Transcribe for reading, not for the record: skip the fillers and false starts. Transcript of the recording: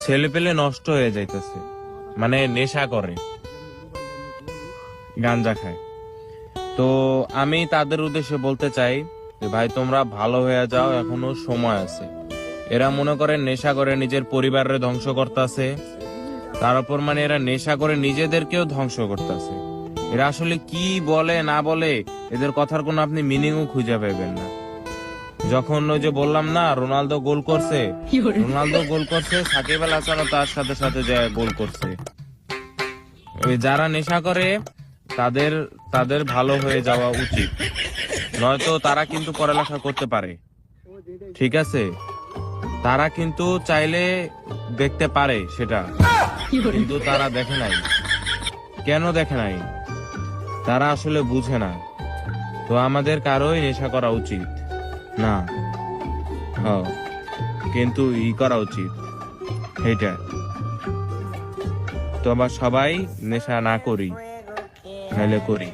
ছেলে পেলে নষ্ট হয়ে যাইতেছে, মানে নেশা করে, গাঞ্জা খায়। তো আমি তাদের উদ্দেশ্যে বলতে চাই যে ভাই তোমরা ভালো হয়ে যাও, এখনো সময় আছে। এরা মনে করে নেশা করে নিজের পরিবারের ধ্বংস করতেছে, তার উপর মানে এরা নেশা করে নিজেদেরকেও ধ্বংস করতেছে। এরা আসলে কি বলে না বলে এদের কথার কোনো আপনি মিনিংও খুঁজে পাবেন না। যখন ওই যে বললাম না রোনালদো গোল করছে, সাকিব আল হাসানও তার সাথে সাথে যে গোল করছে। ওই যারা নেশা করে তাদের তাদের ভালো হয়ে যাওয়া উচিত, নয়তো তারা কিন্তু পড়ালেখা করতে পারে, ঠিক আছে? তারা কিন্তু চাইলে দেখতে পারে সেটা, কিন্তু তারা দেখে নাই। কেন দেখে নাই? তারা আসলে বুঝে না। তো আমাদের কারোই নেশা করা উচিত না, হ্যাঁ, কিন্তু করা উচিত এইটা। তো আবার সবাই নেশা না করি, নাহলে করি।